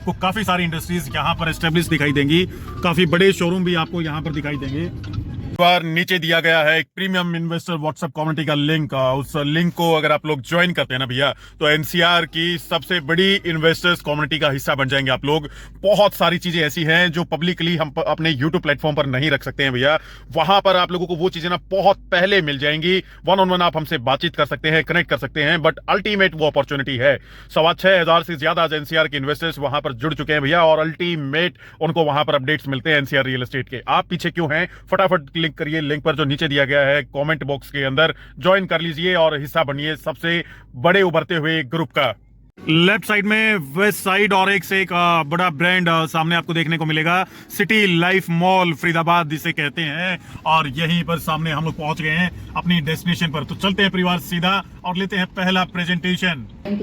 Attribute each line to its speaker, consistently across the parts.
Speaker 1: आपको काफी सारी इंडस्ट्रीज यहाँ पर एस्टेब्लिश दिखाई देंगी, काफी बड़े शोरूम भी आपको यहाँ पर दिखाई देंगे। बार नीचे दिया गया है एक प्रीमियम इन्वेस्टर व्हाट्सएप कम्युनिटी का लिंक। उस लिंक को अगर आप लोग ज्वाइन करते हैं ना भैया, तो एनसीआर की सबसे बड़ी इन्वेस्टर्स कम्युनिटी का हिस्सा बन जाएंगे आप लोग। बहुत सारी चीजें ऐसी हैं जो पब्लिकली हम अपने यूट्यूब प्लेटफॉर्म पर नहीं रख सकते हैं भैया। वहां पर आप लोगों को वो चीजें ना बहुत पहले मिल जाएंगी। वन ऑन वन आप हमसे बातचीत कर सकते हैं, कनेक्ट कर सकते हैं, बट अल्टीमेट वो अपॉर्चुनिटी है। 6,500 से ज्यादा एनसीआर के इन्वेस्टर्स वहां पर जुड़ चुके हैं भैया, और अल्टीमेट उनको वहां पर अपडेट्स मिलते हैं एनसीआर रियल एस्टेट के। आप पीछे क्यों हैं? फटाफट क्लिक करिए लिंक पर जो नीचे दिया गया है कमेंट बॉक्स के अंदर, ज्वाइन कर लीजिए और हिस्सा बनिए सबसे बड़े उभरते हुए ग्रुप का। लेफ्ट साइड में वेस्ट साइड और एक से एक बड़ा ब्रांड सामने आपको देखने को मिलेगा, सिटी लाइफ मॉल फरीदाबाद जिसे कहते हैं। और यहीं पर सामने हम लोग पहुंच गए हैं अपनी डेस्टिनेशन पर। तो चलते हैं परिवार सीधा और लेते हैं पहला प्रेजेंटेशन।
Speaker 2: एंड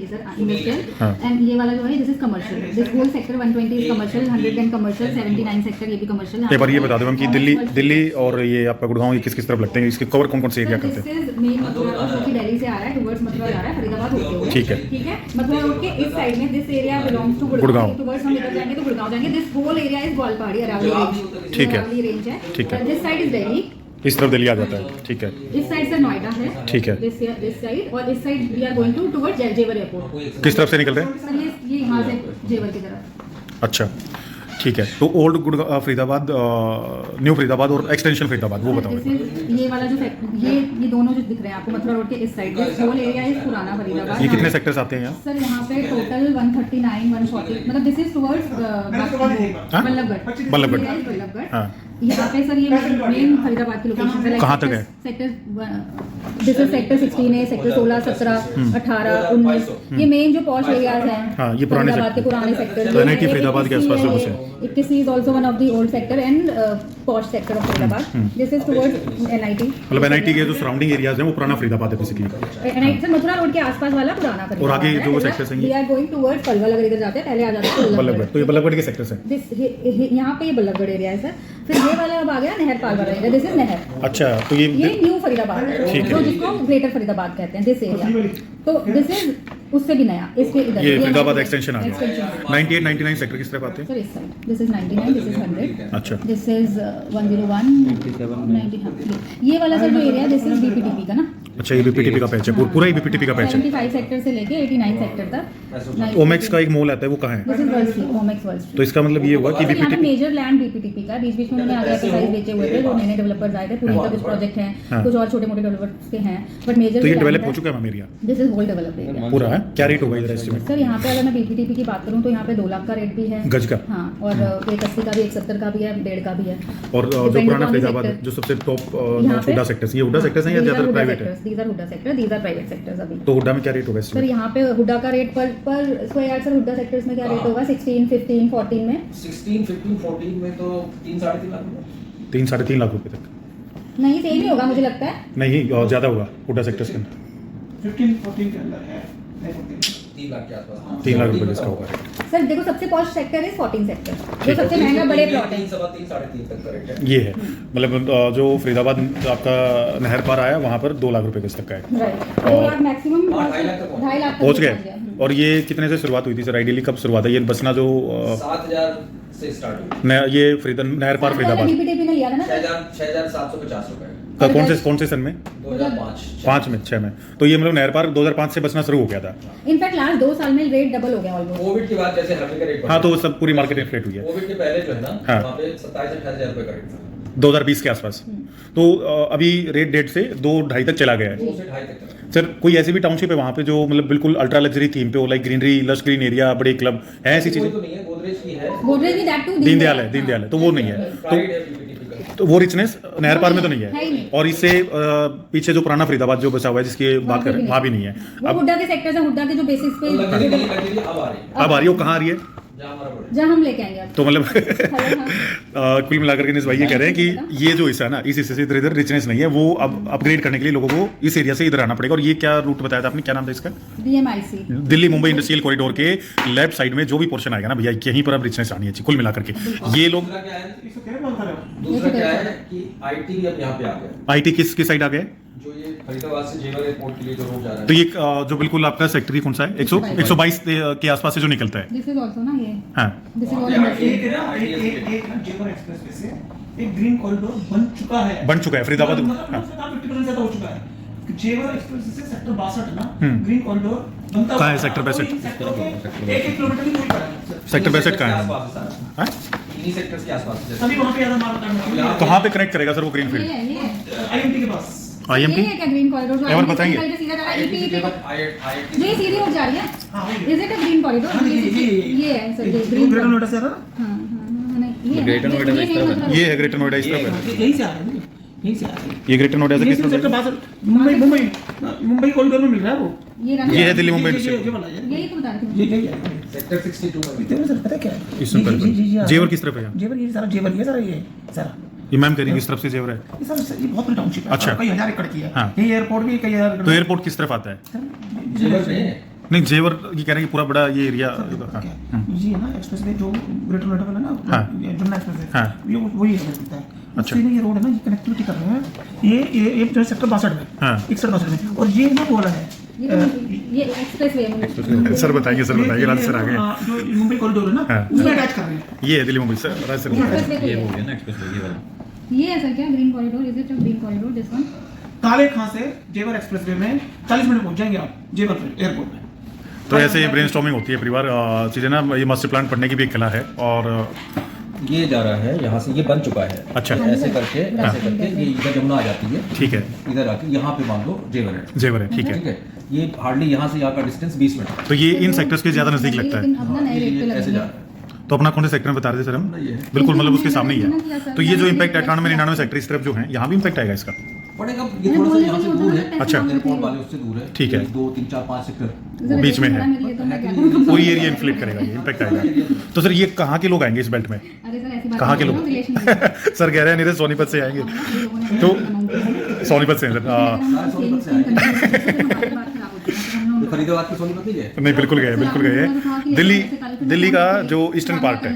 Speaker 2: ये वाला जो है this is commercial, this whole sector 120 is commercial, 110 commercial, 79 sector ये भी कमर्शियल है।
Speaker 1: एक बार ये बता दो हम कि दिल्ली और ये आपका गुड़गांव ये किस किस तरफ लगते हैं, इसके कवर कौन कौन से एरिया करते हैं?
Speaker 2: मेन मथुरा जो कि दिल्ली से आ रहा है, टुवर्ड्स मथुरा जा रहा है, फरीदाबाद होते हुए।
Speaker 1: ठीक है,
Speaker 2: ठीक है। मथुरा रोड के इस साइड में this area belongs to Gurgaon, towards हम इधर जाएंगे तो गुड़गांव जाएंगे। This whole area is Gwalpahari Aravalli range.
Speaker 1: ठीक है,
Speaker 2: रेंज है।
Speaker 1: ठीक है।
Speaker 2: दिस साइड इज दिल्ली,
Speaker 1: इस तरफ दिल्ली आ जाता है। ठीक है।
Speaker 2: इस साइड से नोएडा है।
Speaker 1: ठीक है।
Speaker 2: दिस साइड, और इस side we are going to towards Jewar airport.
Speaker 1: किस तरफ से निकल रहे हैं?
Speaker 2: सर ये यहाँ से जेवर की तरफ।
Speaker 1: अच्छा ठीक है। तो ओल्ड गुड़गांव फरीदाबाद, न्यू फरीदाबाद और एक्सटेंशन फरीदाबाद वो बताओ।
Speaker 2: ये वाला जो ये दोनों जो दिख रहे हैं आपको मथुरा रोड के इस साइड, होल एरिया इज पुराना फरीदाबाद।
Speaker 1: ये कितने सेक्टर्स आते हैं यहाँ?
Speaker 2: सर यहाँ पे टोटल 139 140, मतलब दिस इज टुवर्ड्स बल्लभगढ़।
Speaker 1: हाँ।
Speaker 2: यहाँ पे सर ये मेन फरीदाबाद की लोकेशन है।
Speaker 1: कहाँ तक है?
Speaker 2: सेक्टर दिस इज सेक्टर 16 है, सेक्टर 16, 17, 18, 19 ये मेन जो पॉश एरियाज हैं।
Speaker 1: हाँ, ये पुराने
Speaker 2: सेक्टर।
Speaker 1: तो एनआईटी फरीदाबाद के आसपास जो बसे।
Speaker 2: 21 is also one of the old sector and posh sector of Hyderabad. This is towards NIT.
Speaker 1: मतलब एनआईटी के जो सराउंडिंग एरियाज हैं वो पुराना फरीदाबाद है बेसिकली।
Speaker 2: NIT से मथुरा रोड के आसपास वाला पुराना फरीदाबाद।
Speaker 1: और आगे जो सेक्टर्स हैं
Speaker 2: we are going towards Palwal, अगर इधर जाते हैं पहले आ जाते हैं
Speaker 1: बल्लभगढ़। तो ये बल्लभगढ़ के सेक्टर्स हैं।
Speaker 2: यहाँ पे ये बल्लभगढ़ एरिया है सर। फिर ये वाला अब आ गया नहर पाल वाला एरिया, दिस इज नहर।
Speaker 1: अच्छा, तो ये
Speaker 2: न्यू फरीदाबाद है, जो जिसको ग्रेटर फरीदाबाद कहते हैं, दिस एरिया। तो दिस इज उससे भी नया, इसके इधर
Speaker 1: ये फरीदाबाद एक्सटेंशन आ गया। 98 99 सेक्टर किस तरफ आते हैं?
Speaker 2: सर इस side this is 99, this is 100।
Speaker 1: अच्छा,
Speaker 2: दिस इज 101 90। हाँ, ये वाला सर जो एरिया है दिस इज बीपीटीपी का ना।
Speaker 1: अच्छा, ये बीपीटीपी का पैच है, पूरा ही बीपीटीपी का पैच है।
Speaker 2: 75 सेक्टर से लेके 89 सेक्टर तक।
Speaker 1: ओमेक्स का एक मॉल आता है, वो कहाँ है?
Speaker 2: This is world street, Omaxe world street.
Speaker 1: तो इसका मतलब ये हुआ कि बीपीटीपी
Speaker 2: मेजर लैंड बीपीटीपी का, बीच बीच में उन्होंने आगे के साइज बेचे हुए थे, जो नए डेवलपर्स आए थे, पूरे का कुछ प्रोजेक्ट हैं, कुछ और छोटे मोटे डेवलपर्स के हैं, बट मेजर।
Speaker 1: तो ये डेवलप हो चुका है ma'am area?
Speaker 2: This is whole develop area
Speaker 1: पूरा है। क्या रेट होगा इधर एस्टिमेट?
Speaker 2: सर यहाँ पे अगर मैं बीपीटीपी की बात करूँ तो यहाँ पे 2 लाख का रेट भी है
Speaker 1: गज का।
Speaker 2: हाँ, और 180 का भी, 170 का भी है, 1.5 का भी है।
Speaker 1: और जो पुराना फरीदाबाद जो सबसे टॉप हुडा सेक्टर्स, ये हुडा सेक्टर्स हैं या ज्यादा प्राइवेट है?
Speaker 2: These are HUDA sector, these are private sectors अभी।
Speaker 1: तो हुडा में क्या रेट होगा
Speaker 2: सर यहाँ पे हुडा का रेट पर square yard, sir HUDA sectors में क्या रेट होगा? 16, 15, 14 में
Speaker 3: 16, 15, 14 में तो 3 साढ़े 3 लाख
Speaker 1: 3 साढ़े 3 लाख रुपए तक।
Speaker 2: नहीं, सेम ही होगा मुझे लगता है।
Speaker 1: नहीं, ज्यादा होगा हुडा सेक्टर्स के अंदर।
Speaker 3: 15, 14 के अंदर है 3 लाख के आसपास।
Speaker 1: 3 लाख रुपए इसका होगा रेट।
Speaker 2: सर देखो सबसे पॉश सेक्टर है 14 सेक्टर, जो सबसे महंगा बड़े प्लॉट है।
Speaker 3: 3, 3, साढ़े 3 तक का रेट है।
Speaker 1: ये है मतलब जो फरीदाबाद आपका नहर पार आया वहाँ पर 2 लाख रुपए किस तक का है?
Speaker 2: राइट, 2 लाख मैक्सिमम, 2.5 लाख
Speaker 1: पहुँच गए। और ये कितने से शुरुआत हुई थी सर? आइडियली कब शुरुआत है ये बसना? जो
Speaker 3: 7,000 से स्टार्ट हुई।
Speaker 1: ये नहर पार फरीदाबाद
Speaker 2: बीपीटीपी ने लिया था ना
Speaker 3: 6,750 रुपए।
Speaker 1: कौन से सन में?
Speaker 3: 2005
Speaker 1: में 6 में। तो ये मतलब नहर पार 2005 से बसना शुरू हो गया था।
Speaker 2: इनफैक्ट लास्ट 2 साल में रेट डबल हो गया ऑलमोस्ट।
Speaker 3: कोविड के बाद जैसे हर जगह रेट
Speaker 1: हाँ, तो सब पूरी मार्केट इन्फ्लेट हुई है।
Speaker 3: कोविड के पहले जो है ना
Speaker 1: हाँ।
Speaker 3: वहाँ पे 27-28 रुपए का रेट था
Speaker 1: 2020 के आसपास। तो अभी रेट डेट से 2-2.5 तक चला गया है।
Speaker 3: 2 से 2.5 तक चला।
Speaker 1: सर कोई ऐसी भी टाउनशिप है वहाँ पे जो मतलब बिल्कुल अल्ट्रा लग्जरी थीम पे हो, like greenery, lush green area, बड़े क्लब है, ऐसी चीजें?
Speaker 3: तो नहीं है, गोदरेज की है।
Speaker 2: गोदरेज भी दैट टू
Speaker 1: दीनदयाल है, तो वो नहीं है।
Speaker 3: प्राइड है बीपीटीपी का।
Speaker 1: तो वो रिचनेस नहर पार में तो नहीं
Speaker 2: है ही
Speaker 1: है।
Speaker 2: नहीं।
Speaker 1: और इससे पीछे जो पुराना फरीदाबाद जो बचा हुआ है जिसकी बात करें, वहाँ भी नहीं है।
Speaker 2: वो हुड्डा के सेक्टर्स हैं, हुड्डा के जो बेसिस पे
Speaker 3: लग्जरी नहीं, लग्जरी अब आ रही है।
Speaker 1: अब आ रही है, वो कहाँ आ रही है?
Speaker 3: जहाँ हमारा बड़ा
Speaker 2: जहाँ हम लेके आएंगे।
Speaker 1: तो मतलब कुल मिलाकर के निस भाई ये कह रहे हैं कि ये जो हिस्सा है ना, इस हिस्से से इधर इधर रिचनेस नहीं है, वो अब अपग्रेड करने के लिए लोगों को इस एरिया से इधर आना पड़ेगा। और ये क्या रूट बताया था आपने, क्या नाम था इसका?
Speaker 2: DMIC,
Speaker 1: Delhi Mumbai industrial corridor के लेफ्ट साइड में जो भी पोर्शन आएगा ना भैया, यहीं पर अब रिचनेस आनी है कुल मिलाकर के। ये लोग
Speaker 3: दूसरा क्या है कि आईटी अब यहाँ पे आ गया।
Speaker 1: आईटी किस साइड आ गए?
Speaker 3: जो ये
Speaker 4: फरीदाबाद से जेवर एयरपोर्ट के लिए जो रोड जा रहा है।
Speaker 1: तो ये जो बिल्कुल आपका सेक्टर ही कौन सा है, 122 के आसपास से जो निकलता है?
Speaker 2: दिस इज आल्सो ना ये,
Speaker 1: हाँ
Speaker 2: दिस इज
Speaker 3: और
Speaker 2: ऑल
Speaker 3: एक ना जेवर एक्सप्रेसवे से एक ग्रीन कॉरिडोर बन चुका है,
Speaker 1: फरीदाबाद।
Speaker 3: मतलब उसका काम 50% ज्यादा हो चुका है। जेवर एक्सप्रेस से सेक्टर 62 ना ग्रीन कॉरिडोर बनता
Speaker 1: कहाँ है
Speaker 3: हुआ
Speaker 1: सेक्टर 62?
Speaker 3: एक किलोमीटर की दूरी पर है।
Speaker 1: सेक्टर 62 कहाँ है?
Speaker 4: आसपास है सारा।
Speaker 1: हाँ?
Speaker 4: इन्हीं सेक्टर्स के आसपास है।
Speaker 3: अभी वहाँ पे ज्यादा माल उतारना है।
Speaker 1: कहाँ पे कनेक्ट करेगा सर वो ग्रीन
Speaker 2: ये
Speaker 1: फील्ड?
Speaker 2: है, ये है।
Speaker 3: आईएमटी के पास।
Speaker 1: IMT?
Speaker 2: ये है क्या ग्रीन कॉरिडोर जो
Speaker 1: एक बार बताएंगे?
Speaker 2: सीधा जा रहा है ईपी
Speaker 4: जेवर
Speaker 2: जो ये सीधी हो जा रही है,
Speaker 3: हाँ,
Speaker 2: is it a green corridor?
Speaker 3: हाँ, ये
Speaker 2: ये है सर, ये
Speaker 3: ग्रीन
Speaker 2: ग्रीन
Speaker 3: नोएडा से आ रहा है ना?
Speaker 2: हां नहीं ये
Speaker 5: ग्रेटर नोएडा में इस तरफ है।
Speaker 2: मतलब
Speaker 1: ये है ग्रेटर नोएडा इस तरफ है।
Speaker 3: यही से आ रहा है, यही से आ रहा है।
Speaker 1: ये ग्रेटर नोएडा से
Speaker 3: ये
Speaker 1: किस
Speaker 3: सिर्फ
Speaker 1: तरफ
Speaker 3: सेक्टर
Speaker 1: है?
Speaker 3: 62 मुंबई कॉरिडोर में मिल रहा है वो।
Speaker 1: ये है दिल्ली मुंबई
Speaker 3: ये वाला है।
Speaker 2: यही तो बता रही थी।
Speaker 3: ये है।
Speaker 4: सेक्टर 62 में।
Speaker 3: तेरे सर पता है क्या है?
Speaker 1: इसमें
Speaker 3: जी,
Speaker 1: जेवर किस तरफ है?
Speaker 3: जेवर ये सारा जेवर ये सारा ये सारा
Speaker 1: ये मैम कह रही किस तरफ से जेवर है?
Speaker 3: ये सर ये बहुत बड़ी टाउनशिप है।
Speaker 1: अच्छा।
Speaker 3: कई हजार एकड़ की है।
Speaker 1: हाँ।
Speaker 3: ये एयरपोर्ट भी कई हजार एकड़
Speaker 1: तो एयरपोर्ट किस तरफ आता है?
Speaker 4: जेवर में
Speaker 1: नहीं जेवर ये कह रहे हैं कि पूरा बड़ा ये एरिया।
Speaker 3: जी है ना एक्सप्रेस वे जो ग्रेटर नोएडा वाला ना
Speaker 1: हाँ।
Speaker 3: जमुना एक्सप्रेस है।
Speaker 1: हाँ।
Speaker 3: ये वही है लगता है।
Speaker 1: अच्छा।
Speaker 3: उससे ये रोड है ना ये कनेक्टिविटी कर रहे हैं। ये जो सेक्टर 62 में।
Speaker 1: हाँ।
Speaker 3: 61 62 में और ये ना वो वाला है।
Speaker 2: ये एक्सप्रेसवे है।
Speaker 1: सर बताइए राज सर आ गए।
Speaker 3: जो मुंबई कॉरिडोर है ना
Speaker 1: हाँ।
Speaker 3: उसमें अटैच कर रहे हैं।
Speaker 1: ये है दिल्ली मुंबई सर, राज सर बताइए।
Speaker 2: एक्सप्रेसवे
Speaker 5: ये
Speaker 2: को
Speaker 5: हो गया ना एक्सप्रेस ये वाला।
Speaker 2: ये है सर क्या green corridor? Is it a green corridor this one?
Speaker 3: काले खां से जेवर एक्सप्रेसवे में 40 मिनट पहुंच जाएंगे आप जेवर एयरपोर्ट में।
Speaker 1: तो ऐसे ब्रेनस्टॉर्मिंग होती है परिवार चीज़ें ना, ये मास्टर प्लान पढ़ने की भी एक कला है। और
Speaker 4: ये जा रहा है यहाँ से, ये बन चुका है।
Speaker 1: अच्छा।
Speaker 4: ऐसे करके ये इधर जमुना आ जाती है।
Speaker 1: ठीक है,
Speaker 4: इधर आके यहाँ पे मान लो जेवर है।
Speaker 1: जेवर है, ठीक है।
Speaker 4: ठीक है, ये हार्डली यहाँ से यहाँ का डिस्टेंस 20 मिनट
Speaker 1: तो ये इन सेक्टर्स के ज़्यादा नज़दीक लगता है।
Speaker 2: लेकिन अब ना नए रेट पे
Speaker 4: ये ऐसे जा
Speaker 2: लगेंगे।
Speaker 4: रहा है।
Speaker 1: तो अपना कौन से सेक्टर में बता रहे थे सर हम?
Speaker 4: ये है।
Speaker 1: बिल्कुल मतलब उसके सामने ही है। तो ये जो इम्पैक्ट 98 99 सेक्टर इस तरफ जो है, यहाँ भी इम्पैक्ट आएगा इसका?
Speaker 4: पड़ेगा, ये थोड़ा सा यहाँ से दूर है।
Speaker 1: अच्छा।
Speaker 4: एयरपोर्ट वाले उससे दूर है।
Speaker 1: ठीक है।
Speaker 4: 2 3 4 5 सेक्टर
Speaker 1: बीच में है।
Speaker 2: तो
Speaker 1: पूरी एरिया इन्फ्लेट करेगा, ये इम्पैक्ट आएगा। तो सर ये कहाँ के लोग आएंगे इस बेल्ट में?
Speaker 2: अरे सर ऐसी बात
Speaker 1: कहाँ के
Speaker 2: नहीं
Speaker 1: लोग?
Speaker 2: करो, रिलेशन नहीं है।
Speaker 1: सर कह रहे हैं नीरज सोनीपत से आएंगे।
Speaker 2: तो
Speaker 1: सोनीपत से हैं सर।
Speaker 4: ये फरीदाबाद की सोनीपत नहीं है।
Speaker 1: नहीं बिल्कुल गए, बिल्कुल गए। दिल्ली का जो ईस्टर्न पार्ट है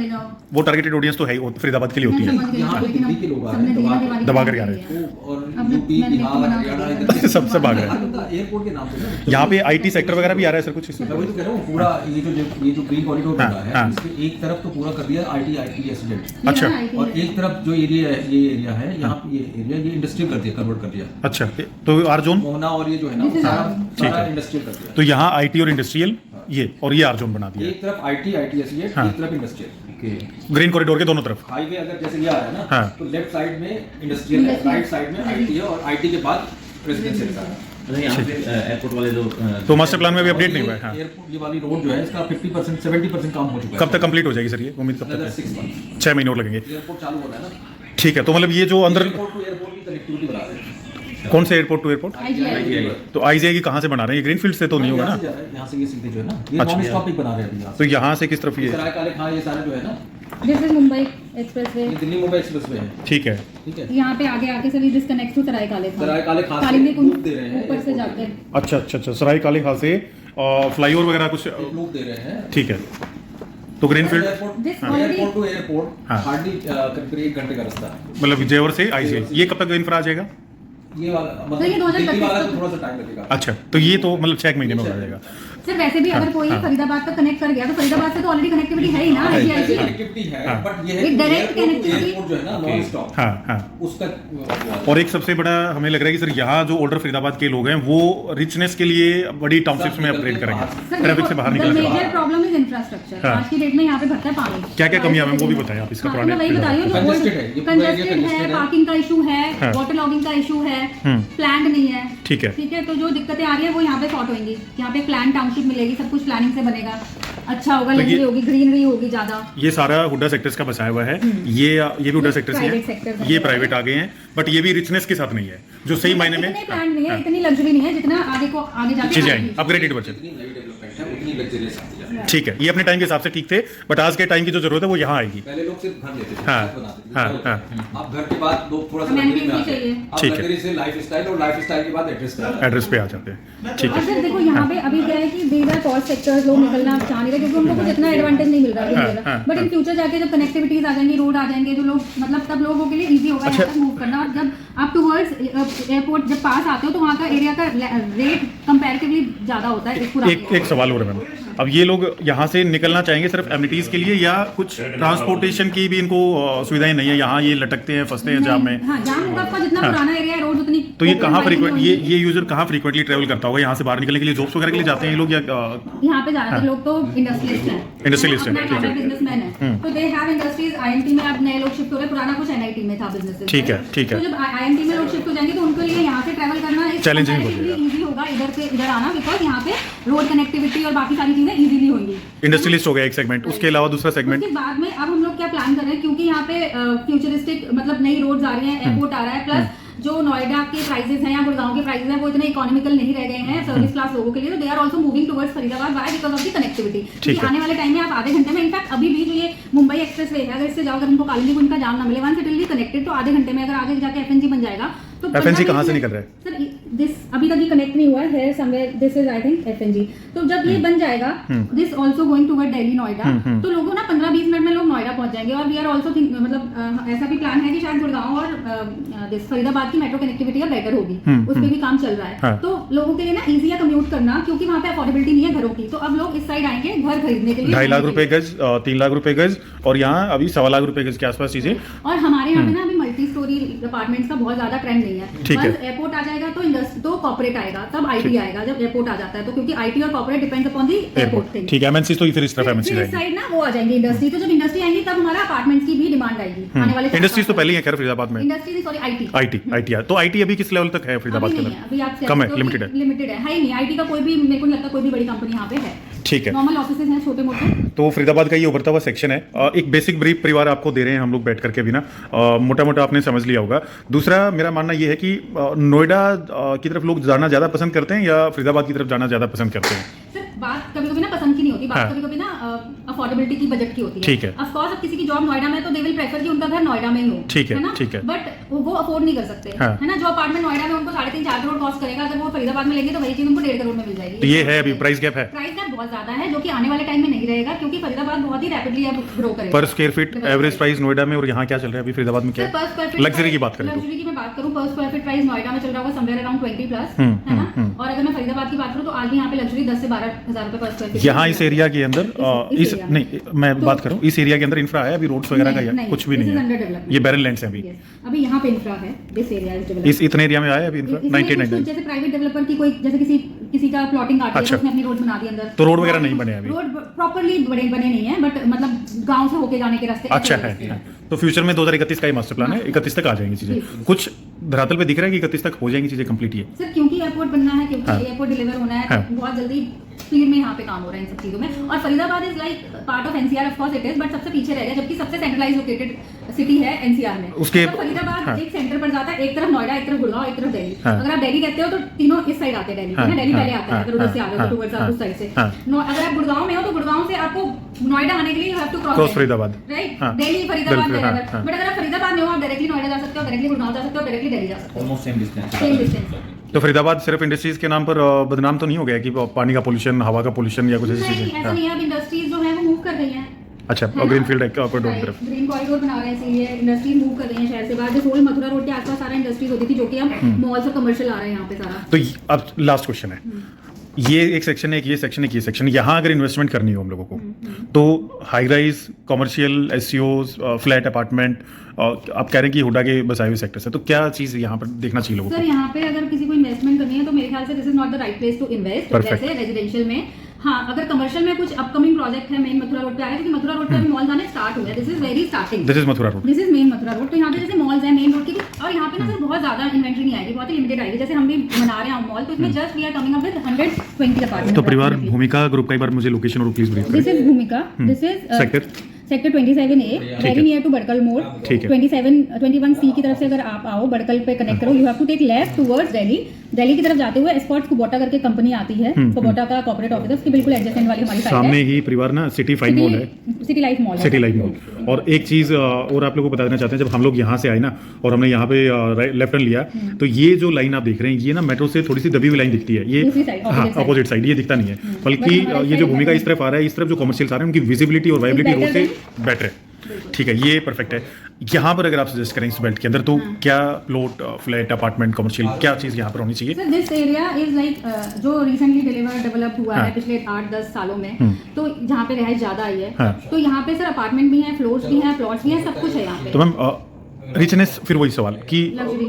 Speaker 1: वो टारगेटेड ऑडियंस तो है ही, फरीदाबाद के लिए होती है।
Speaker 4: यहाँ पे दिल्ली के लोग आ रहे हैं,
Speaker 1: दबा करके आ रहे हैं।
Speaker 4: और यूपी बिहार हरियाणा इधर
Speaker 1: सबसे भाग रहे हैं।
Speaker 4: एयरपोर्ट के नाम पे ना।
Speaker 1: यहाँ पे IT सेक्टर वगैरह भी आ रहा है सर कुछ इसमें?
Speaker 4: मैं वही तो कह रहा हूँ, पूरा ये जो ग्रीन कॉरिडोर बन रहा है,
Speaker 1: हाँ।
Speaker 4: इसके एक तरफ तो पूरा कर दिया IT रेसिडेंट,
Speaker 1: अच्छा।
Speaker 4: और एक तरफ जो एरिया है, ये एरिया है यहाँ पे, ये एरिया ये इंडस्ट्रियल कर दिया, कन्वर्ट कर दिया।
Speaker 1: अच्छा, तो आर जोन
Speaker 4: मोहना और ये जो है ना
Speaker 2: This is
Speaker 4: सारा
Speaker 2: R-
Speaker 4: सारा
Speaker 1: है।
Speaker 4: इंडस्ट्रियल कर दिया।
Speaker 1: तो यहाँ IT और इंडस्ट्रियल ये और ये आर जोन बना दिया
Speaker 4: एक तरफ IT रेसिडेंट,
Speaker 1: हाँ।
Speaker 4: एक तरफ इंडस्ट्रियल।
Speaker 1: ग्रीन कॉरिडोर के दोनों तरफ।
Speaker 4: हाईवे अगर जैसे ये आ रहा है ना,
Speaker 1: हाँ।
Speaker 4: तो लेफ्ट साइड में इंडस्ट्रियल है, राइट साइड में IT है, और IT के बाद रेजिडेंशियल सारा।
Speaker 5: मतलब यहाँ पे एयरपोर्ट वाले जो
Speaker 1: तो मास्टर प्लान में भी अपडेट नहीं हुआ है। हाँ।
Speaker 4: एयरपोर्ट ये वाली रोड जो है इसका 50% 70% काम हो चुका है।
Speaker 1: कब तक कंप्लीट हो जाएगी सर ये? उम्मीद कब तक
Speaker 4: Another
Speaker 1: है?
Speaker 4: 6 months।
Speaker 1: 6 महीने और लगेंगे।
Speaker 4: एयरपोर्ट चालू हो रहा है ना,
Speaker 1: ठीक है, तो मतलब ये जो अंदर
Speaker 4: एयरपोर्ट टू एयरपोर्ट की कनेक्टिविटी बना रहे हैं।
Speaker 1: कौन से एयरपोर्ट टू एयरपोर्ट? तो IGI की कहाँ से बना रहे हैं? ये ग्रीनफील्ड से तो नहीं होगा
Speaker 4: यहाँ
Speaker 1: ना?
Speaker 4: से जा रहा है, यहाँ से ये सीधे जो है ना, ये
Speaker 1: अच्छा।
Speaker 4: नॉन स्टॉप बना रहे हैं अभी यहाँ
Speaker 1: तो यहाँ से किस तरफ
Speaker 4: से।
Speaker 1: ये?
Speaker 4: सराय काले खां ये सारा जो है ना,
Speaker 2: दिस इज मुंबई एक्सप्रेसवे।
Speaker 4: ये दिल्ली मुंबई एक्सप्रेसवे है।
Speaker 1: ठीक है,
Speaker 4: ठीक है,
Speaker 2: यहाँ पे आगे आके सर दिस कनेक्ट टू सराय काले खां।
Speaker 4: सराय काले खां से
Speaker 2: काली में
Speaker 4: लूप दे रहे हैं,
Speaker 2: ऊपर से जाके
Speaker 1: अच्छा अच्छा अच्छा, सराय काले खां से फ्लाईओवर वगैरह कुछ,
Speaker 4: एक लूप दे रहे हैं।
Speaker 1: ठीक है। तो greenfield
Speaker 2: This already-
Speaker 4: airport to airport
Speaker 1: हाँ।
Speaker 4: हार्डली करीब 1 घंटे का रास्ता है।
Speaker 1: मतलब जेवर से IGI, ये कब तक इंफ्रा आ जाएगा?
Speaker 4: ये वाला
Speaker 2: तो ये 2025
Speaker 4: दिल्ली वाला तो थोड़ा सा टाइम लगेगा।
Speaker 1: अच्छा, तो ये तो मतलब 6 महीने में हो जाएगा।
Speaker 2: सर वैसे भी अगर कोई फरीदाबाद तक कनेक्ट कर गया तो फरीदाबाद से तो ऑलरेडी कनेक्टिविटी है ही ना
Speaker 1: है,
Speaker 2: IGI की।
Speaker 4: कनेक्टिविटी है,
Speaker 1: हाँ।
Speaker 4: बट ये है
Speaker 2: एक
Speaker 4: कि
Speaker 2: direct
Speaker 4: airport to
Speaker 2: connectivity-
Speaker 4: airport जो है ना नॉन स्टॉप,
Speaker 1: हाँ हाँ।
Speaker 4: उसका
Speaker 1: और एक सबसे बड़ा हमें लग रहा है कि सर यहाँ जो ओल्डर फरीदाबाद के लोग हैं वो रिचनेस के लिए बड़ी टाउनशिप्स में अपग्रेड करेंगे, ट्रैफिक से बाहर निकल
Speaker 2: मेजर
Speaker 1: के।
Speaker 2: Problem is infrastructure.
Speaker 1: हाँ।
Speaker 2: आज की डेट में यहाँ पे भरता है पानी।
Speaker 1: क्या क्या कमियां हैं वो भी बताएं आप इसका
Speaker 2: हाँ,
Speaker 1: पुराने
Speaker 2: मैं वही बता रही हूँ जो
Speaker 4: Congested है, ये पूरा area
Speaker 2: कंजेस्टेड
Speaker 4: congested
Speaker 2: है,
Speaker 4: है।
Speaker 2: पार्किंग का इशू है,
Speaker 1: हाँ।
Speaker 2: वाटर लॉगिंग का इशू है,
Speaker 1: हम्म।
Speaker 2: प्लान नहीं है।
Speaker 1: ठीक है।
Speaker 2: ठीक है, तो जो दिक्कतें आ रही है वो यहाँ पे सॉर्ट होंगी। यहाँ पे प्लान टाउनशिप मिलेगी, सब कुछ प्लानिंग से बनेगा, अच्छा होगा,
Speaker 1: तो ये-
Speaker 2: लग्जरी होगी, ग्रीनरी होगी ज्यादा।
Speaker 1: ये सारा हुड्डा सेक्टर्स का बसाया हुआ है, ये भी हुड्डा सेक्टर्स ही
Speaker 2: private sector
Speaker 1: है,
Speaker 2: का
Speaker 1: ये
Speaker 2: है।
Speaker 1: प्राइवेट आ गए हैं, बट ये भी रिचनेस के साथ नहीं है जो सही मायने में।
Speaker 2: इतने प्लान नहीं है, इतनी लग्जरी नहीं है जितना आगे को आगे जाके
Speaker 1: चीजें
Speaker 2: आएगी।
Speaker 1: आएंगी, अपग्रेडेड वर्जन।
Speaker 4: जितनी नई डेवलपमेंट है उतनी लग्जरियस आती है।
Speaker 1: ठीक है, ये अपने टाइम के हिसाब से ठीक थे, बट आज के टाइम की जो जरूरत है वो यहाँ आएगी।
Speaker 4: पहले लोग सिर्फ घर लेते थे,
Speaker 1: हाँ,
Speaker 4: घर बनाते थे,
Speaker 1: हाँ,
Speaker 4: घर होता
Speaker 1: हाँ।
Speaker 4: था। अब घर के बाद लोग थोड़ा सा
Speaker 2: Amenities
Speaker 4: लग्जरी में
Speaker 2: भी
Speaker 4: आते
Speaker 2: चाहिए।
Speaker 4: हैं। अब
Speaker 1: ठीक है।
Speaker 4: लग्जरी से लाइफस्टाइल, और लाइफस्टाइल के बाद एड्रेस पे आते हैं।
Speaker 1: एड्रेस पे आ जाते हैं, ठीक
Speaker 2: और
Speaker 1: है।
Speaker 2: सर देखो यहाँ पे अभी क्या है कि दीज आर कॉस्ट सेक्टर्स, लोग निकलना चाह नहीं रहे क्योंकि उनको कुछ इतना एडवांटेज नहीं मिल रहा
Speaker 1: हाँ,
Speaker 2: है।
Speaker 1: हाँ,
Speaker 2: बट इन फ्यूचर जाके जब कनेक्टिविटीज आ जाएंगी, रोड आ जाएंगे, जो लोग मतलब तब लोगों के लिए इजी होगा
Speaker 1: अच्छा।
Speaker 2: यहाँ तक मूव करना। और जब आप टुवर्ड्स एयरपोर्ट जब पास आते हो तो वहाँ का एरिया का रेट कंपैरेटिवली ज़्यादा होता है इस पूरा
Speaker 1: एक सवाल और है मैम, अब ये लोग यहाँ से निकलना चाहेंगे सिर्फ एमिनिटीज के लिए या कुछ ट्रांसपोर्टेशन की भी इनको सुविधाएं नहीं है, यहाँ ये लटकते हैं फंसते हैं जाम में?
Speaker 2: हाँ, जाम होगा आपका जितना पुराना एरिया है, रोड उतनी
Speaker 1: तो ये कहाँ
Speaker 2: open wide
Speaker 1: फ्रीक्वेंट
Speaker 2: नहीं होंगी।
Speaker 1: ये यूजर कहाँ फ्रीक्वेंटली ट्रेवल करता होगा यहाँ से बाहर निकलने के लिए? जॉब्स वगैरह के लिए जाते हैं ये लोग या
Speaker 2: यहाँ पे ज्यादातर लोग तो इंडस्ट्रियलिस्ट हैं,
Speaker 1: Industrialist हैं, ठीक है।
Speaker 2: बिजनेसमैन है, तो दे हैव इंडस्ट्रीज। आईएमटी में अब नए लोग शिफ्ट हो रहे हैं, पुराना कुछ एनआईटी में था बिजनेस।
Speaker 1: ठीक है, ठीक है।
Speaker 2: तो जब आईएमटी में लोग शिफ्ट हो जाएंगे तो उनके लिए यहाँ से ट्रैवल करना
Speaker 1: Challenging हो जाएगा।
Speaker 2: इजी होगा इधर से इधर आना, बिकॉज यहाँ पे रोड कनेक्टिविटी और बाकी सारी चीजें इजीली होंगी।
Speaker 1: इंडस्ट्रियलिस्ट हो गया एक सेगमेंट, उसके अलावा दूसरा सेगमेंट?
Speaker 2: उसके बाद में अब हम लोग क्या प्लान कर रहे हैं, क्योंकि यहाँ पे फ्यूचरिस्टिक मतलब नई रोड्स आ रही हैं, एयरपोर्ट आ रहा है, प्लस जो नोएडा के प्राइसेस हैं या गुड़गांव के प्राइसेस हैं वो इतने इकोनॉमिकल नहीं रह गए हैं सर्विस क्लास लोगों के लिए, तो they are also moving towards Faridabad by because of the connectivity. क्योंकि आने वाले टाइम में आप आधे घंटे में, इनफैक्ट अभी भी जो ये मुंबई एक्सप्रेस वे है, अगर इससे जाओ अगर इनको कालिंदी कुंज का जाम ना मिले, once it will be connected, तो आधे घंटे में अगर आगे जाके एफएनजी बन जाएगा तो
Speaker 1: एफएनजी कहाँ से निकल रहा है
Speaker 2: सर? दिस अभी तक ये कनेक्ट नहीं हुआ है somewhere, this is I think FNG. तो जब ये बन जाएगा, this also going toward Delhi Noida, तो लोगों ना 15-20 मिनट में लोग नोएडा पहुंच जाएंगे। और वी आर आल्सो मतलब ऐसा भी प्लान है कि शायद गुड़गांव और दिस फरीदाबाद की मेट्रो कनेक्टिविटी बेटर होगी, उस पर भी काम चल रहा है।
Speaker 1: हाँ।
Speaker 2: तो लोगों के लिए ना इजी है कम्यूट करना, क्योंकि वहाँ पे अफोर्डेबिलिटी नहीं है घरों की, तो अब लोग इस साइड आएंगे घर खरीदने के लिए।
Speaker 1: 2.5 लाख रुपए गज, 3 लाख रुपए गज, और यहाँ अभी 1.25 लाख रुपए गज के आसपास चीजें।
Speaker 2: और हमारे यहाँ पे ना अभी मल्टी स्टोरी अपार्टमेंट्स का बहुत ज्यादा ट्रेंड नहीं है।
Speaker 1: ठीक है।
Speaker 2: बस एयरपोर्ट आ जाएगा तो इंडस्ट्री तो कॉर्पोरेट आएगा, तब आईटी आएगा जब एयरपोर्ट आ जाता है, तो क्योंकि आईटी और corporate depends upon the airport thing.
Speaker 1: ठीक है, एमएनसी तो फिर इस तरफ एमएनसी
Speaker 2: इस
Speaker 1: जाएंगे।
Speaker 2: साइड ना वो आ जाएंगे इंडस्ट्री, तो जब इंडस्ट्री आएंगी तब हमारा अपार्टमेंट्स की भी डिमांड आएगी आने वाले।
Speaker 1: इंडस्ट्रीज तो पहले ही है खैर फरीदाबाद में।
Speaker 2: इंडस्ट्री सॉरी आईटी
Speaker 1: आईटी तो आईटी अभी किस लेवल तक है फरीदाबाद के
Speaker 2: अभी नहीं है, अभी आप
Speaker 1: अंदर? कम है, लिमिटेड है।
Speaker 2: लिमिटेड है ही नहीं। आईटी का कोई भी मेरे को नहीं लगता कोई भी बड़ी कंपनी यहाँ पे है।
Speaker 1: ठीक है,
Speaker 2: नॉर्मल ऑफिसेज हैं छोटे मोटे।
Speaker 1: तो फरीदाबाद का ये उभरता हुआ सेक्शन है। एक बेसिक ब्रीफ परिवार आपको दे रहे हैं हम लोग बैठ करके भी ना, मोटा मोटा आपने समझ लिया होगा। दूसरा मेरा मानना ये है कि नोएडा की तरफ लोग जाना ज़्यादा पसंद करते हैं या फरीदाबाद की तरफ जाना ज़्यादा पसंद करते हैं?
Speaker 2: सर बात कभी कभी ना पसंद की नहीं होती, बात
Speaker 1: हाँ।
Speaker 2: कभी कभी ना अफोर्डेबिलिटी की, बजट की होती है।
Speaker 1: ठीक है।
Speaker 2: ऑफ कोर्स अब किसी की जॉब नोएडा में तो दे विल प्रेफर कि उनका घर नोएडा में ही हो।
Speaker 1: ठीक है,
Speaker 2: ना,
Speaker 1: ठीक है।
Speaker 2: बट वो अफोर्ड नहीं कर सकते,
Speaker 1: हाँ।
Speaker 2: है ना। जो अपार्टमेंट नोएडा में उनको 3.5-4 करोड़ कॉस्ट करेगा, अगर वो फरीदाबाद में लेंगे तो वही चीज उनको 1.5 करोड़ में मिल जाएगी।
Speaker 1: तो ये है अभी प्राइस गैप है।
Speaker 2: प्राइस गैप बहुत ज्यादा है, जो कि आने वाले टाइम में नहीं रहेगा, क्योंकि फरीदाबाद बहुत ही रैपिडली अब ग्रो करेगा।
Speaker 1: पर square feet average price Noida में और यहाँ क्या चल रहा है अभी फरीदाबाद में क्या
Speaker 2: सर, per square
Speaker 1: है?
Speaker 2: feet
Speaker 1: लग्जरी की बात करें तो
Speaker 2: लग्जरी की मैं बात करूं, पर स्क्वायर फीट प्राइस नोएडा में चल रहा होगा समवेयर अराउंड 20+, है ना। और अगर मैं फरीदाबाद की बात करूं तो आज भी यहाँ पे लग्जरी 10 से 12 हजार रुपए पर स्क्वायर फीट।
Speaker 1: यहाँ इस एरिया के अंदर इस
Speaker 2: area
Speaker 1: नहीं मैं
Speaker 2: तो-
Speaker 1: बात करूँ इस एरिया के अंदर इंफ्रा है अभी, रोड्स वगैरह का
Speaker 2: नहीं,
Speaker 1: या
Speaker 2: नहीं,
Speaker 1: कुछ भी
Speaker 2: this
Speaker 1: नहीं
Speaker 2: is
Speaker 1: है?
Speaker 2: under development.
Speaker 1: ये बैरन लैंड्स हैं अभी।
Speaker 2: Yes. अभी यहाँ पे इंफ्रा है, दिस एरिया इज डेवलप्ड।
Speaker 1: इस इतने एरिया में आया है अभी इंफ्रा?
Speaker 2: इसमें
Speaker 1: 1999
Speaker 2: कुछ जैसे प्राइवेट डेवलपर की कोई जैसे किसी का प्लॉटिंग काटी है
Speaker 1: अच्छा।
Speaker 2: तो उसने अपनी रोड बना दी अंदर,
Speaker 1: तो रोड वगैरह नहीं बने अभी?
Speaker 2: रोड प्रॉपर्ली बने नहीं है, बट मतलब गांव से होके जाने के रास्ते
Speaker 1: अच्छा
Speaker 2: ऐसे
Speaker 1: है,
Speaker 2: रास्ते हैं।
Speaker 1: तो फ्यूचर में 2031 का ही मास्टर प्लान है, 31 तक आ जाएंगी चीजें।
Speaker 2: बिल्कुल।
Speaker 1: कुछ धरातल पे दिख रहा है कि 31 तक हो जाएंगी चीजें कंप्लीट। ये
Speaker 2: सर क्योंकि एयरपोर्ट बनना है, क्योंकि
Speaker 1: हाँ।
Speaker 2: एयरपोर्ट डिलीवर होना है,
Speaker 1: हाँ।
Speaker 2: तो बहुत जल्दी स्पीड में यहाँ पे काम हो रहा है इन सब चीजों में। और Faridabad is like part of NCR, of course it is, but सबसे पीछे रह गया, जबकि सबसे सेंट्रलाइज लोकेटेड सिटी है एनसीआर में।
Speaker 1: उसके-
Speaker 2: तो फरीदाबाद
Speaker 1: हाँ।
Speaker 2: एक सेंटर पर जाता है, एक तरफ नोएडा, एक तरफ गुड़गांव, एक तरफ दिल्ली।
Speaker 1: हाँ।
Speaker 2: अगर आप दिल्ली कहते हो तो तीनों इस साइड आते हैं दिल्ली,
Speaker 1: हाँ,
Speaker 2: है ना। दिल्ली
Speaker 1: हाँ,
Speaker 2: पहले आता है,
Speaker 1: हाँ,
Speaker 2: अगर उधर से आ रहे हो
Speaker 1: हाँ,
Speaker 2: तो टुवर्ड्स
Speaker 1: हाँ,
Speaker 2: आप उस साइड से।
Speaker 1: हाँ।
Speaker 2: अगर आप गुड़गांव में हो तो गुड़गांव से आपको नोएडा आने के लिए you have to
Speaker 1: cross
Speaker 2: cross
Speaker 1: Faridabad.
Speaker 2: Right,
Speaker 1: हाँ।
Speaker 2: दिल्ली फरीदाबाद
Speaker 1: दिल्ली, हाँ,
Speaker 2: बट
Speaker 1: हाँ।
Speaker 2: अगर आप फरीदाबाद में हो आप डायरेक्टली नोएडा जा सकते हो, डायरेक्टली गुड़गांव जा सकते हो, डायरेक्टली दिल्ली जा सकते हो,
Speaker 5: almost same distance.
Speaker 2: Same distance.
Speaker 1: तो फरीदाबाद सिर्फ इंडस्ट्रीज के नाम पर बदनाम तो नहीं हो गया कि पानी का पोल्यूशन, हवा का पोल्यूशन या कुछ ऐसी
Speaker 2: नहीं,
Speaker 1: चीजें?
Speaker 2: ऐसा
Speaker 1: हाँ।
Speaker 2: नहीं है। अब इंडस्ट्रीज जो है वो मूव कर रही हैं।
Speaker 1: अच्छा,
Speaker 2: है
Speaker 1: और
Speaker 2: ना?
Speaker 1: ग्रीनफील्ड कॉरिडोर की तरफ।
Speaker 2: ग्रीन कॉरिडोर बना रहे हैं, इसीलिए इंडस्ट्रीज मूव कर रही हैं शहर से बाहर। जैसे होल मथुरा रोड के आसपास सारा इंडस्ट्रीज होती थी, जो कि अब मॉल्स और कमर्शियल आ रहे हैं यहाँ पे सारा।
Speaker 1: तो अब लास्ट क्वेश्चन है, ये एक सेक्शन है, एक ये सेक्शन है, एक ये सेक्शन। यहाँ अगर इन्वेस्टमेंट करनी हो हम लोगों को तो हाई राइज, कमर्शियल, एससीओज, फ्लैट अपार्टमेंट, आप कह रहे हैं कि हुडा के बसाए हुए सेक्टर है, तो क्या चीज़ यहाँ पर देखना चाहिए लोगों
Speaker 2: सर यहाँ पे अगर किसी को इन्वेस्टमेंट करनी है तो मेरे ख्याल से this is not the right place to invest.
Speaker 1: Perfect.
Speaker 2: जैसे रेजिडेंशियल में, हाँ, अगर कमर्शियल में कुछ अपकमिंग प्रोजेक्ट है मेन मथुरा रोड पे आया, क्योंकि मथुरा रोड पे अभी मॉल्स आने स्टार्ट हुए हैं। This is very starting,
Speaker 1: this is Mathura road.
Speaker 2: This is main Mathura road. तो यहाँ पे जैसे मॉल्स है मेन रोड की, और यहाँ पे ना सर बहुत ज्यादा इन्वेंटरी नहीं आएगी, बहुत ही लिमिटेड आएगी। जैसे हम भी बना रहे हैं मॉल, तो इसमें just we are coming up with 120 apartment.
Speaker 1: तो परिवार भूमिका ग्रुप का एक बार मुझे लोकेशन और please brief
Speaker 2: this is Bhumika, this is sector 27A, very near to Badkal मोड़।
Speaker 1: ठीक है।
Speaker 2: 21C की तरफ से अगर आप आओ, बड़कल पे कनेक्ट करो, you have to take left towards Delhi. Delhi की तरफ जाते हुए एस्कॉर्ट्स कुबोटा करके कंपनी आती है, कुबोटा का कॉर्पोरेट ऑफिस, उसके बिल्कुल एडजेसेंट वाली हमारी साइड
Speaker 1: सामने
Speaker 2: है।
Speaker 1: ही परिवार ना सिटी फाइन मॉल है,
Speaker 2: सिटी लाइफ मॉल है।
Speaker 1: City life mall. और एक चीज़ और आप लोगों को बता देना चाहते हैं, जब हम लोग यहाँ से आए ना और हमने यहाँ पे लेफ्ट टर्न लिया, तो ये जो लाइन आप देख रहे हैं, ये ना मेट्रो से थोड़ी सी दबी हुई लाइन दिखती है। ये
Speaker 2: दूसरी side,
Speaker 1: हाँ,
Speaker 2: opposite side।
Speaker 1: अपोजिट साइड, ये दिखता नहीं है। बल्कि
Speaker 2: But हमारा
Speaker 1: ये जो
Speaker 2: side
Speaker 1: भूमिका
Speaker 2: है।
Speaker 1: इस तरफ आ रहा है, इस तरफ जो कमर्शियल आ रहे हैं, उनकी विजिबिलिटी और वाइबिलिटी रोड से बेटर है। ठीक है, ये परफेक्ट है। यहाँ पर अगर आप सजेस्ट करें इस बेल्ट के अंदर तो क्या प्लॉट, फ्लैट, अपार्टमेंट, कमर्शियल, क्या चीज़ यहाँ पर होनी चाहिए?
Speaker 2: Sir this area is like जो रिसेंटली डेवलप हुआ है पिछले 8-10 सालों में, तो जहाँ पे रिहाइश ज्यादा आई है, तो यहाँ पे सर अपार्टमेंट भी है, फ्लोर्स भी हैं, प्लॉट्स भी हैं, सब कुछ है यहाँ पे।
Speaker 1: तो मैम रिचनेस, फिर वही सवाल कि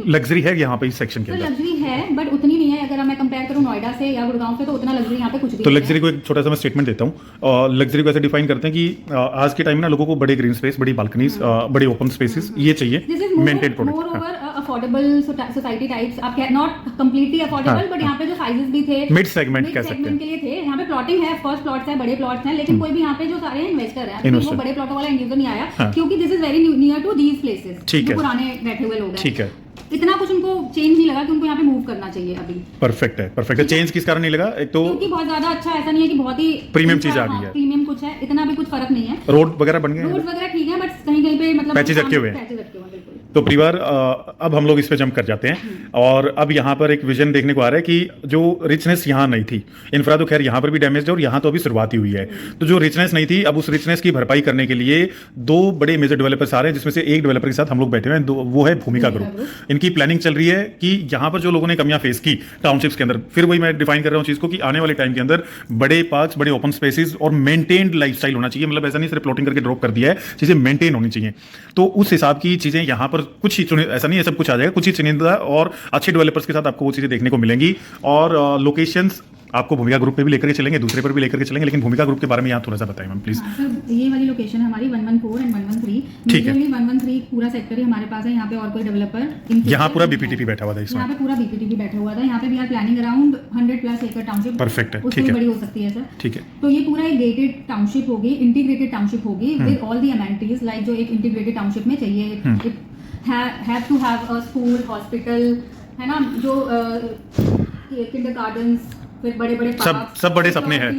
Speaker 1: लग्जरी है यहाँ पे इस सेक्शन के
Speaker 2: तो
Speaker 1: अंदर?
Speaker 2: लग्जरी है बट उतनी नहीं है। अगर मैं कंपेयर करूँ नोएडा से या गुड़गांव से, तो उतना लग्जरी यहाँ पे कुछ भी
Speaker 1: तो
Speaker 2: नहीं
Speaker 1: लग्जरी को एक छोटा सा मैं स्टेटमेंट देता हूँ। लग्जरी को ऐसे डिफाइन करते हैं कि आज के टाइम में ना लोगों को बड़े ग्रीन स्पेस, बड़ी बालकनीज, बड़े ओपन स्पेसेस ये चाहिए, maintain
Speaker 2: more
Speaker 1: product.
Speaker 2: Over affordable society types. आप नॉट कंप्लीटली अफोर्डेबल बट यहाँ पे जो साइजेस भी थे
Speaker 1: मिड सेगमेंट कह सकते हैं
Speaker 2: के लिए थे। यहाँ पे प्लॉटिंग है, फर्स्ट प्लॉट्स है, बड़े प्लॉट्स हैं, लेकिन कोई भी यहाँ पे जो सारे इन्वेस्टर हैं, अभी वो बड़े प्लॉटों वाला इंडिविजुअल नहीं आया, क्योंकि this is very near to these places जो पुराने बैठे हुए लोग हैं।
Speaker 1: ठीक है,
Speaker 2: इतना कुछ उनको चेंज नहीं लगा कि उनको यहाँ पे मूव करना चाहिए अभी।
Speaker 1: परफेक्ट है, परफेक्ट है। चेंज किस कारण नहीं लगा? एक तो
Speaker 2: क्योंकि बहुत ज्यादा अच्छा, ऐसा नहीं है कि बहुत ही
Speaker 1: प्रीमियम चीज आ गई है,
Speaker 2: प्रीमियम कुछ है, इतना भी कुछ फर्क नहीं है।
Speaker 1: रोड वगैरह बन गए,
Speaker 2: रोड वगैरह ठीक है, बट कहीं कहीं पे मतलब
Speaker 1: पैचेज रखे हुए हैं।
Speaker 2: बिल्कुल।
Speaker 1: तो परिवार अब हम लोग इस पे जंप कर जाते हैं और अब यहाँ पर एक विजन देखने को आ रहा है कि जो रिचनेस यहाँ नहीं थी, इंफ्रा तो खैर यहाँ पर भी डैमेज है और यहाँ तो अभी शुरुआत ही हुई है, तो जो रिचनेस नहीं थी अब उस रिचनेस की भरपाई करने के लिए दो बड़े मेजर डेवलपर्स आ रहे हैं, जिसमें से एक डेवलपर के साथ हम लोग बैठे हुए हैं, वो है भूमिका ग्रुप। इनकी प्लानिंग चल रही है कि यहाँ पर जो लोगों ने कमियां फेस की टाउनशिप्स के अंदर, फिर वही मैं डिफाइन कर रहा हूँ चीज़ को कि आने वाले टाइम के अंदर बड़े पार्क्स, बड़े ओपन स्पेसेस और मेंटेन्ड लाइफस्टाइल होना चाहिए। मतलब ऐसा नहीं सिर्फ प्लॉटिंग करके ड्रॉप कर दिया है, चीज़ें मेंटेन होनी चाहिए। तो उस हिसाब की चीज़ें यहाँ पर कुछ ही चुने, ऐसा नहीं है सब कुछ आ जाएगा, कुछ ही चुनिंदा और अच्छे डेवलपर्स के साथ आपको वो चीज़ें देखने को मिलेंगी। और लोकेशंस आपको भूमिका ग्रुप पे भी लेकर के चलेंगे, दूसरे पर भी लेकर के चलेंगे, लेकिन भूमिका ग्रुप के बारे में यहाँ थोड़ा सा बताएं मैम प्लीज।
Speaker 2: सर ये वाली लोकेशन है हमारी 114 एंड 113।
Speaker 1: ठीक है।
Speaker 2: 113 पूरा सेक्टर ही हमारे पास है, यहाँ पे और कोई डेवलपर
Speaker 1: यहाँ पूरा बीपीटीपी बैठा हुआ था इसमें?
Speaker 2: यहाँ पे पूरा बीपीटीपी बैठा हुआ था। यहाँ पे वी आर प्लानिंग अराउंड 100+ एकड़ टाउनशिप।
Speaker 1: परफेक्ट है,
Speaker 2: उससे
Speaker 1: ठीक है,
Speaker 2: बड़ी हो सकती है सर।
Speaker 1: ठीक है।
Speaker 2: तो ये पूरा एक गेटेड टाउनशिप होगी, इंटीग्रेटेड टाउनशिप होगी with all the amenities like जो एक इंटीग्रेटेड टाउनशिप में चाहिए। It have to have a school, hospital, है ना, जो किंडरगार्टन्स, फिर बड़े बड़े
Speaker 1: सब बड़े सपने हैं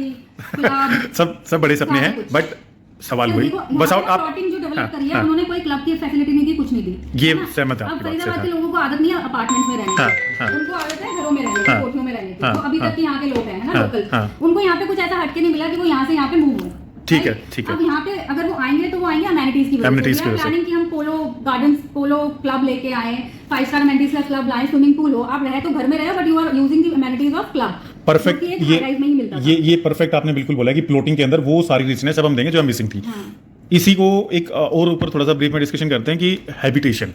Speaker 1: सब बड़े सपने हैं, बट सवाल वही बस आप
Speaker 2: प्लॉटिंग जो डेवलप करी है उन्होंने कोई क्लब की फैसिलिटी नहीं दी, कुछ नहीं दी।
Speaker 1: ये सहमत है
Speaker 2: अब
Speaker 1: आपकी बात से।
Speaker 2: फरीदाबाद के लोगों को आदत नहीं है अपार्टमेंट्स में रहने की, उनको आदत है घरों में रहने की, कोठियों में रहने की। तो अभी तक यहाँ के लोग हैं ना लोकल, उनको यहाँ पे कुछ ऐसा हटके नहीं मिला कि वो यहाँ से यहाँ पे मूव हो।
Speaker 1: ठीक है, ठीक है।
Speaker 2: अब यहाँ पे अगर वो आएंगे तो वो आएंगे अमेनिटीज की वजह से। प्लानिंग की हम पोलो गार्डन्स, पोलो क्लब लेके आए, 5 स्टार अमेनिटीज का क्लब लाए, स्विमिंग पूल हो, आप रहे तो घर में रहे but you are using the amenities of club.
Speaker 1: Perfect, ये परफेक्ट आपने बिल्कुल बोला कि प्लॉटिंग के अंदर वो सारी रिचनेस अब हम देंगे जो हम मिसिंग थी। इसी को एक और ऊपर थोड़ा सा ब्रीफ में डिस्कशन करते हैं कि हैबिटेशन,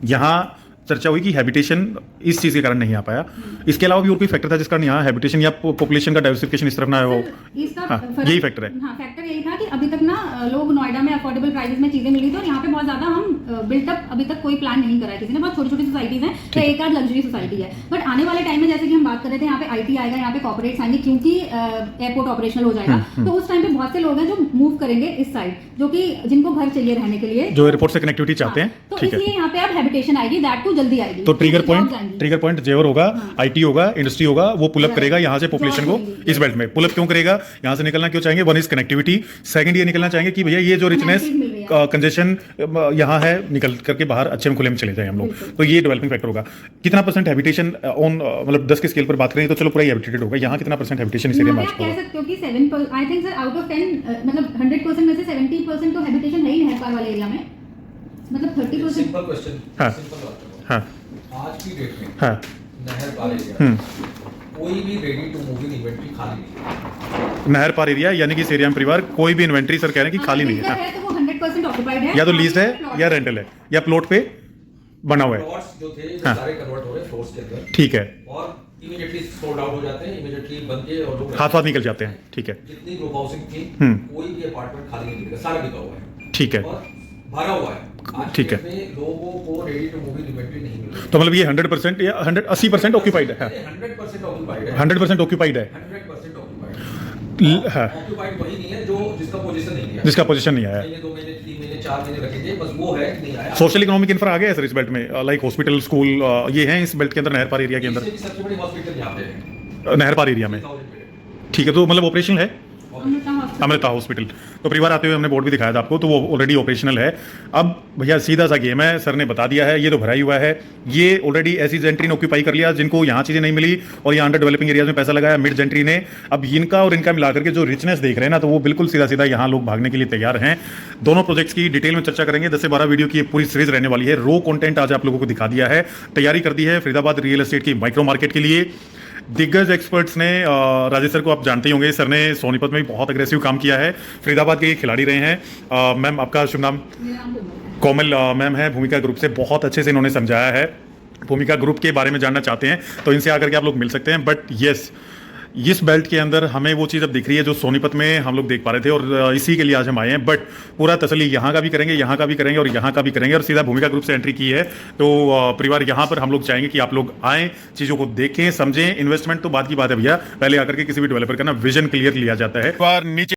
Speaker 1: यहाँ चर्चा हुई कि हैबिटेशन इस चीज के कारण नहीं आ पाया, इसके अलावा भी और कोई फैक्टर था जिस कारण यहाँ हैबिटेशन या पॉपुलेशन का डाइवर्सिफिकेशन इस तरफ ना हो? यही फैक्टर है।
Speaker 2: हाँ, फैक्टर यही था कि अभी तक ना लोग नोएडा में अफोर्डेबल प्राइसेस में चीजें मिल रही थी और यहाँ पे बहुत ज्यादा हम बिल्टअप अभी तक कोई प्लान नहीं करा है किसी ने। बहुत छोटी छोटी सोसाइटीज हैं, तो एक आध लग्जरी सोसाइटी है, बट आने वाले टाइम में जैसे कि हम बात कर रहे थे यहाँ पे आईटी आएगा, यहाँ पे कॉर्पोरेट्स आएंगे क्योंकि एयरपोर्ट ऑपरेशनल हो जाएगा, तो उस टाइम पे बहुत से लोग हैं जो मूव करेंगे इस साइड, जो कि जिनको घर चाहिए रहने के लिए,
Speaker 1: जो एयरपोर्ट से कनेक्टिविटी चाहते हैं।
Speaker 2: तो इसलिए यहाँ पे अब हैबिटेशन आएगी, दैट टू जल्दी आएगी।
Speaker 1: तो ट्रिगर पॉइंट जेवर होगा, आईटी होगा, इंडस्ट्री होगा, वो पुलअप करेगा यहाँ से पॉपुलेशन को इस बेल्ट में। पुलअप क्यों करेगा? यहाँ से निकलना क्यों चाहेंगे? वन इज कनेक्टिविटी, सेकंड ये निकलना चाहेंगे कि भैया ये जो रिचनेस कंजेशन यहाँ है निकल करके बाहर अच्छे में खुले में चले जाए हम लोग, तो ये डेवलपिंग फैक्टर होगा। कितना % हैबिटेशन ऑन मतलब 10 के स्केल पर बात करें तो चलो पूरा हैबिटेटेड होगा, यहाँ कितना % हैबिटेशन इस एरिया में
Speaker 2: कह सकते हो कि 7 I think sir out of 10 मतलब 100% में से 70% तो हैबिटेशन है ही नहर पार वाले एरिया में, मतलब 30%।
Speaker 4: सिंपल क्वेश्चन,
Speaker 1: हाँ।
Speaker 4: सिंपल बात करो।
Speaker 1: हाँ,
Speaker 4: आज की डेट में
Speaker 1: हाँ,
Speaker 4: नहर पार एरिया कोई भी ready to move in inventory खाली नहीं है।
Speaker 1: नहर पार एरिया यानी कि इस एरिया में परिवार कोई भी इन्वेंट्री सर कह रहे हैं कि खाली नहीं है,
Speaker 2: तो वो 100% ऑक्युपाइड है,
Speaker 1: या तो लीज्ड है या रेंटल है या प्लॉट पे बना हुआ है।
Speaker 4: प्लॉट्स जो थे वो
Speaker 1: हाँ।
Speaker 4: सारे कन्वर्ट हो रहे हैं फ्लोर्स के अंदर,
Speaker 1: ठीक है,
Speaker 4: और इमीडिएटली सोल्ड आउट हो जाते हैं, इमीडिएटली बन के और लोग
Speaker 1: हाथ निकल जाते हैं। ठीक है,
Speaker 4: जितनी ग्रुप हाउसिंग थी कोई भी अपार्टमेंट खाली नहीं मिलेगा, सारा बिका हुआ है।
Speaker 1: ठीक है,
Speaker 4: और भरा हुआ है। आज
Speaker 1: ठीक है।
Speaker 4: के डेट में लोगों को ready to move in inventory नहीं मिल रही।
Speaker 1: तो मतलब ये 100% या 80% ऑक्यूपाइड है?
Speaker 4: 100% ऑक्यूपाइड है।
Speaker 1: 100% ऑक्यूपाइड है।
Speaker 4: 100% ऑक्यूपाइड।
Speaker 1: हाँ,
Speaker 4: ऑक्यूपाइड वही नहीं है जो जिसका पोजीशन नहीं है,
Speaker 1: जिसका पोजीशन नहीं आया।
Speaker 4: महीने 2 महीने 3 महीने 4 महीने रखेंगे, बस वो है कि नहीं आया।
Speaker 1: सोशल इकोनॉमिक इंफ्रा आ गया है सर इस बेल्ट में, लाइक हॉस्पिटल, स्कूल, ये है इस बेल्ट के अंदर, नहर पार एरिया के अंदर,
Speaker 4: इससे भी सबसे बड़ी हॉस्पिटल यहाँ पे है
Speaker 1: नहर पार एरिया में।
Speaker 4: 1000 बेड।
Speaker 1: ठीक है, तो मतलब ऑपरेशनल है? अमृता हॉस्पिटल। तो परिवार आते हुए हमने बोर्ड भी दिखाया था आपको, तो वो ऑलरेडी ऑपरेशनल है। अब भैया सीधा सा गेम है, सर ने बता दिया है, ये तो भरा ही हुआ है। ये ऑलरेडी ऐसी जेंट्री ने ऑक्यूपाई कर लिया जिनको यहाँ चीज़ें नहीं मिली और यहाँ अंडर डेवलपिंग एरियाज में पैसा लगाया मिड जेंट्री ने। अब इनका और इनका मिलाकर के जो रिचनेस देख रहे हैं ना, तो वो बिल्कुल सीधा सीधा यहाँ लोग भागने के लिए तैयार हैं। दोनों प्रोजेक्ट्स की डिटेल में चर्चा करेंगे। 10 से 12 वीडियो की ये पूरी सीरीज रहने वाली है। रो कंटेंट आज आप लोगों को दिखा दिया है। तैयारी कर दी है फरीदाबाद रियल एस्टेट की माइक्रो मार्केट के लिए। दिग्गज एक्सपर्ट्स ने राजेश सर को आप जानते ही होंगे, सर ने सोनीपत में भी बहुत अग्रेसिव काम किया है। फरीदाबाद के ये खिलाड़ी रहे हैं। मैम आपका शुभ नाम? कोमल मैम है भूमिका ग्रुप से, बहुत अच्छे से इन्होंने समझाया है। भूमिका ग्रुप के बारे में जानना चाहते हैं तो इनसे आकर के आप लोग मिल सकते हैं। बट यस, इस बेल्ट के अंदर हमें वो चीज़ अब दिख रही है जो सोनीपत में हम लोग देख पा रहे थे, और इसी के लिए आज हम आए हैं। बट पूरा तसल्ली यहाँ का भी करेंगे, यहाँ का भी करेंगे और यहाँ का भी करेंगे, और सीधा भूमिका ग्रुप से एंट्री की है। तो परिवार यहाँ पर हम लोग चाहेंगे कि आप लोग आएँ, चीज़ों को देखें, समझें। इन्वेस्टमेंट तो बात की बात है भैया, पहले आकर के किसी भी डेवलपर का ना विजन क्लियर लिया जाता है। नीचे